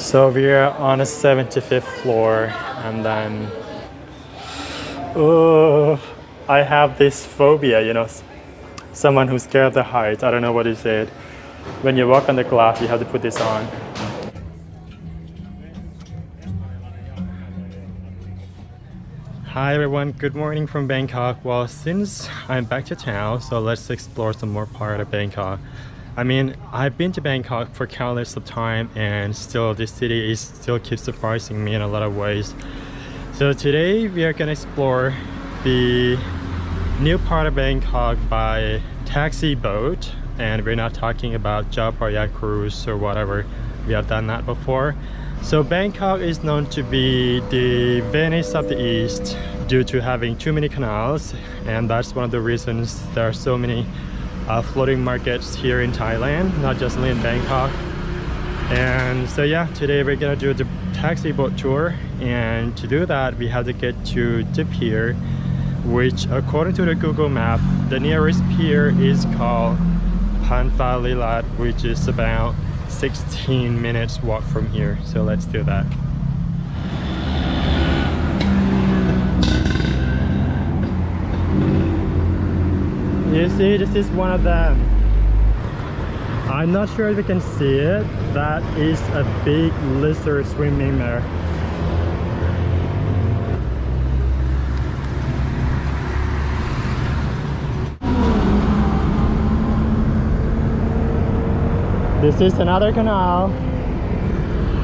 So we're on a 75th floor, and then oh, I have this phobia, someone who's scared of the heights. I don't know what is it. When you walk on the glass, you have to put this on. Hi everyone, good morning from Bangkok. Well, since I'm back to town, so let's explore some more part of Bangkok. I mean, I've been to Bangkok for countless of time, and still this city still keeps surprising me in a lot of ways. So today we are gonna explore the new part of Bangkok by taxi boat, and we're not talking about Chao Phraya cruise or whatever. We have done that before. So Bangkok is known to be the Venice of the East due to having too many canals, and that's one of the reasons there are so many floating markets here in Thailand, not just in Bangkok. And so yeah, today we're gonna do the taxi boat tour, and to do that we have to get to the pier, which according to the Google map, the nearest pier is called Panfalilat, which is about 16 minutes walk from here. So let's do that. You see, this is one of them. I'm not sure if you can see it. That is a big lizard swimming there. This is another canal.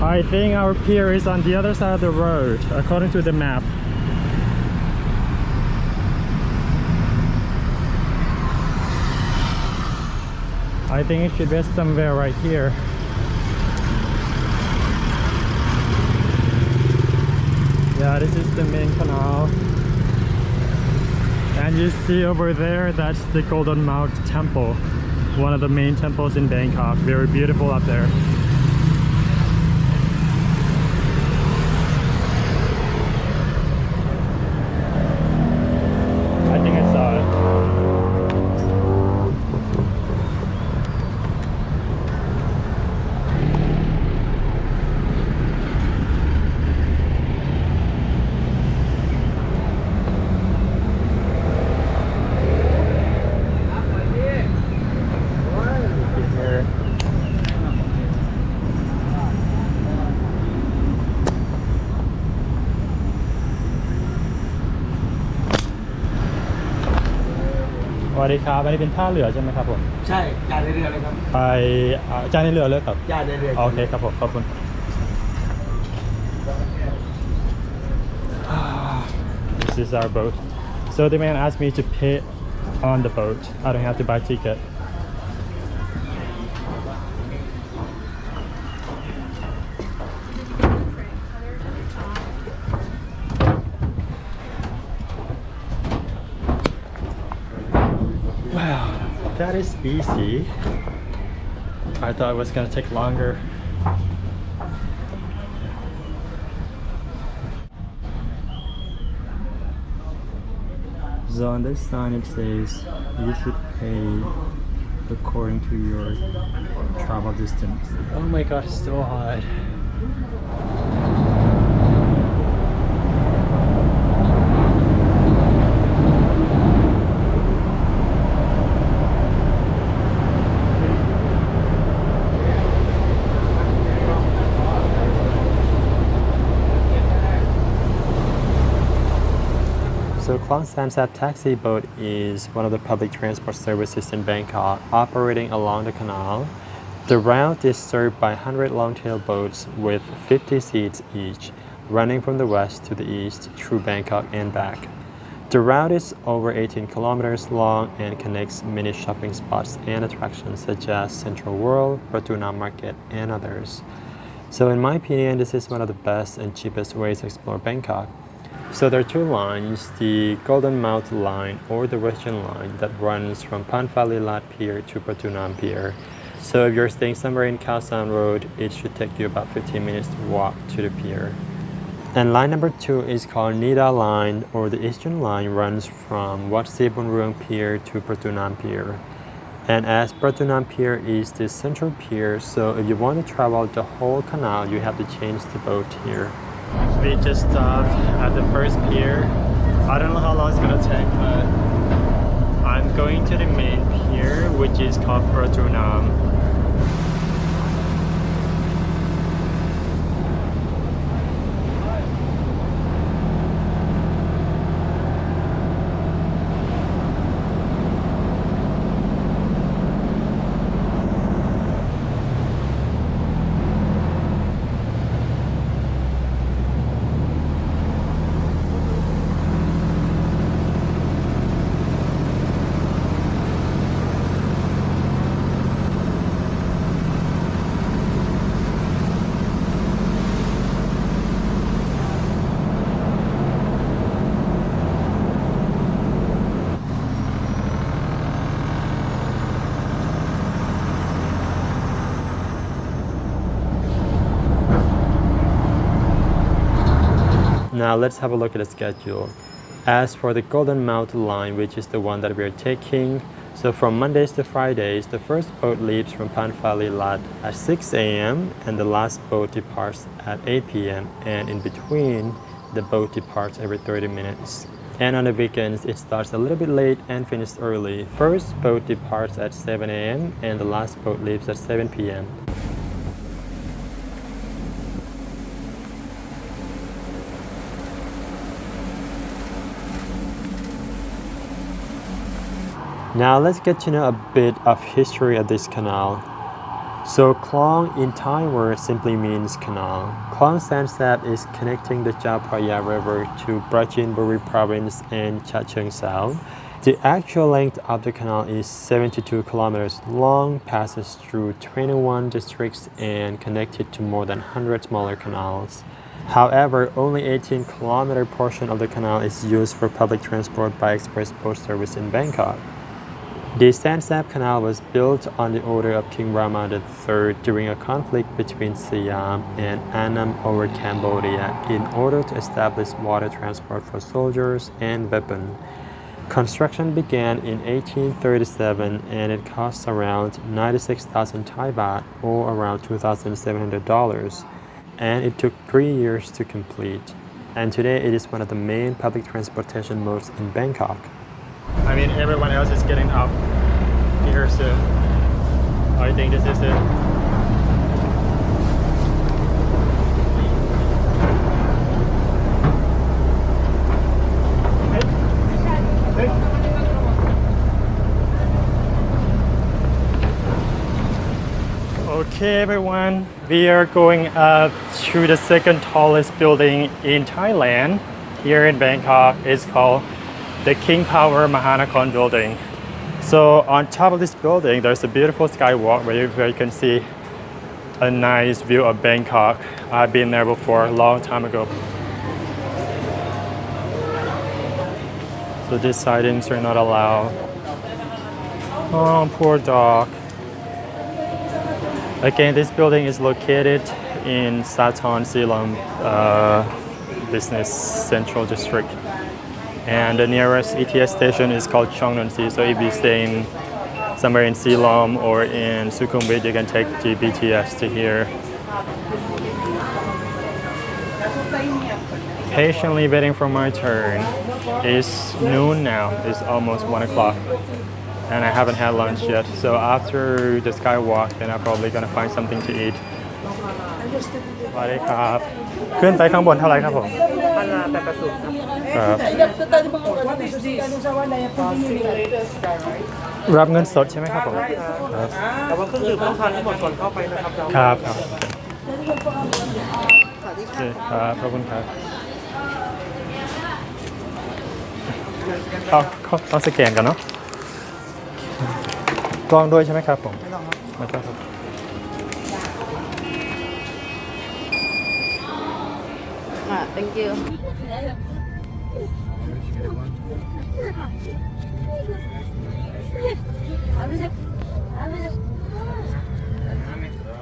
I think our pier is on the other side of the road, according to the map. I think it should be somewhere right here. Yeah, this is the main canal. And you see over there, that's the Golden Mount Temple. One of the main temples in Bangkok. Very beautiful up there. I think I saw it.สวัสดีครับอันนี้เป็นท่าเรือใช่ไหมครับผมใช่จ่ายในเรือเลยครับไปจ่ายในเรือเลยครับจ่ายในเรือโอเคครับผมขอบคุณ This is our boat. So the man asked me to pay on the boat. I don't have to buy ticket. Wow, that is easy. I thought it was gonna take longer. So on this sign it says you should pay according to your travel distance. Oh my god, it's so hot. So Klong Samsat Taxi Boat is one of the public transport services in Bangkok, operating along the canal. The route is served by 100 long-tail boats with 50 seats each, running from the west to the east through Bangkok and back. The route is over 18 kilometers long and connects many shopping spots and attractions such as Central World, Pratunam Market, and others. So in my opinion, this is one of the best and cheapest ways to explore Bangkok. So there are two lines, the Golden Mount line or the Western line that runs from Panfalilat Pier to Pratunam Pier. So if you're staying somewhere in Khao San Road, it should take you about 15 minutes to walk to the pier. And line number 2 is called Nida Line, or the Eastern line runs from Wat Sibunruang Pier to Pratunam Pier. And as Pratunam Pier is the central pier, so if you want to travel the whole canal, you have to change the boat here. We just stopped at the first pier. I don't know how long it's gonna take, but I'm going to the main pier, which is called Pratunam. Now let's have a look at the schedule. As for the Golden Mountain line, which is the one that we are taking, so from Mondays to Fridays, the first boat leaves from Panfali Lat at 6 a.m. and the last boat departs at 8 p.m. and in between, the boat departs every 30 minutes. And on the weekends, it starts a little bit late and finishes early. First boat departs at 7 a.m. and the last boat leaves at 7 p.m. Now let's get to know a bit of history of this canal. So Klong in Thai word simply means canal. Klong Sansap is connecting the Chao Phraya River to Prachinburi province and Chachoengsao. The actual length of the canal is 72 kilometers long, passes through 21 districts and connected to more than 100 smaller canals. However, only 18-kilometer portion of the canal is used for public transport by express boat service in Bangkok. The Sansap Canal was built on the order of King Rama III during a conflict between Siam and Annam over Cambodia in order to establish water transport for soldiers and weapons. Construction began in 1837 and it cost around 96,000 Thai baht or around $2,700, and it took 3 years to complete. And today it is one of the main public transportation modes in Bangkok. I mean, everyone else is getting up here soon. I think this is it. Okay, everyone, we are going up to the second tallest building in Thailand. Here in Bangkok, it's called the King Power Mahanakhon building. So on top of this building, there's a beautiful skywalk where you can see a nice view of Bangkok. I've been there before, a long time ago. So these sightings are not allowed. Oh, poor dog. Again, this building is located in Sathon Silom Business Central District. And the nearest ETS station is called Chongnonsi. So if you're staying somewhere in Silom or in Sukhumvit, you can take the BTS to here. Patiently waiting for my turn. It's noon now. It's almost 1 o'clock. And I haven't had lunch yet. So after the skywalk, then I'm probably gonna find something to eat. สวัสดีครับขึ้นไปข้างบนเท่าไหร่ครับผมครับรับเงินสดใช่ไหมครับผมครับแต่ว่าเครื่องดื่มต้องทานให้หมดก่อนเข้าไปนะครับครับครับโอเคครับขอบคุณครับต้องสแกนกันเนาะกล้องด้วยใช่ไหมครับผมไม่ต้องครับThank you.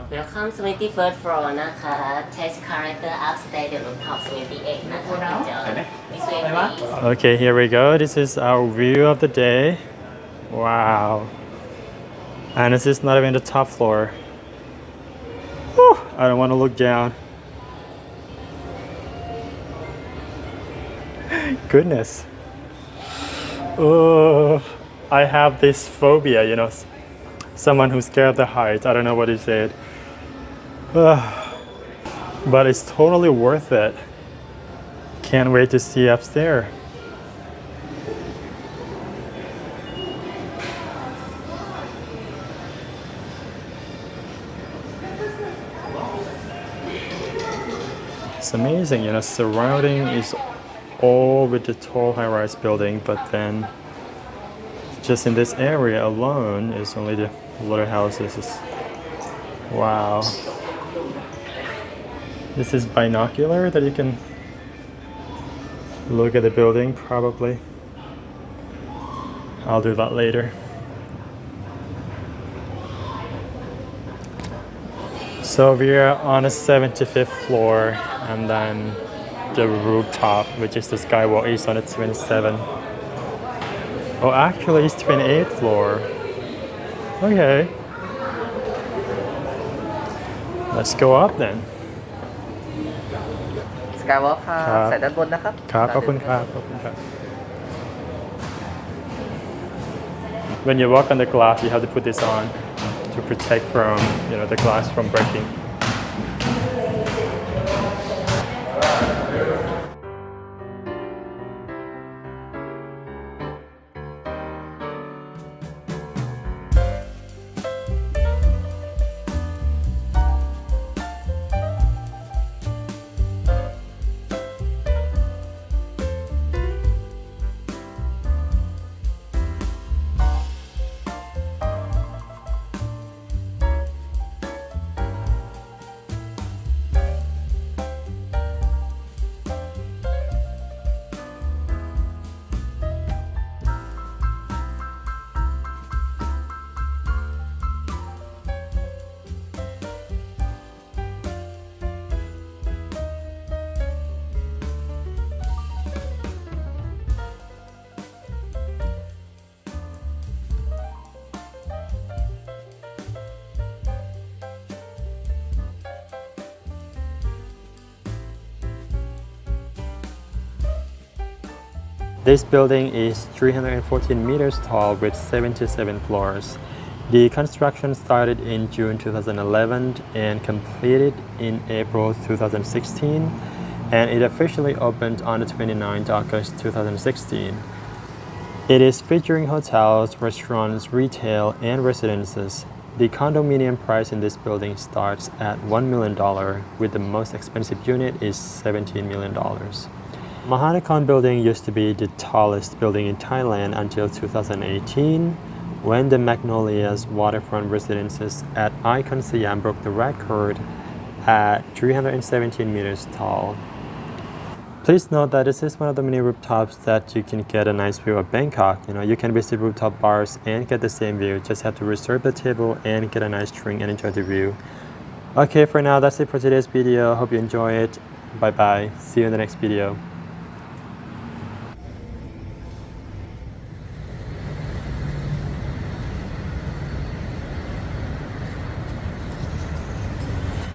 เวลคัม21st floor นะคะ Test character upstairs the rooftop 28นะคะThis way please. Okay, here we go. This is our view of the day. Wow. And this is not even the top floor. Whew, I don't want to look down. Goodness. Oh, I have this phobia, you know, someone who's scared of the heights. I don't know what he said. But it's totally worth it. Can't wait to see upstairs. It's amazing, you know, surrounding is all with the tall high-rise building, but then just in this area alone is only the little houses. Wow. This is binocular that you can look at the building probably. I'll do that later. So we're on the 75th floor, and then the rooftop, which is the Skywalk, is on the 27th. Oh, actually it's 28th floor. Okay. Let's go up then. Skywalk ค่ะ ครับ ใส่ด้านบนนะครับ ครับขอบคุณครับขอบคุณครับ When you walk on the glass, you have to put this on to protect from, you know, the glass from breaking. This building is 314 meters tall with 77 floors. The construction started in June 2011 and completed in April 2016, and it officially opened on the 29th August 2016. It is featuring hotels, restaurants, retail, and residences. The condominium price in this building starts at $1 million, with the most expensive unit is $17 million. Mahanakhon building used to be the tallest building in Thailand until 2018, when the Magnolia's waterfront residences at Icon Siam broke the record at 317 meters tall. Please note that this is one of the many rooftops that you can get a nice view of Bangkok. You know, you can visit rooftop bars and get the same view. Just have to reserve the table and get a nice drink and enjoy the view. Okay, for now, that's it for today's video. Hope you enjoy it. Bye bye. See you in the next video.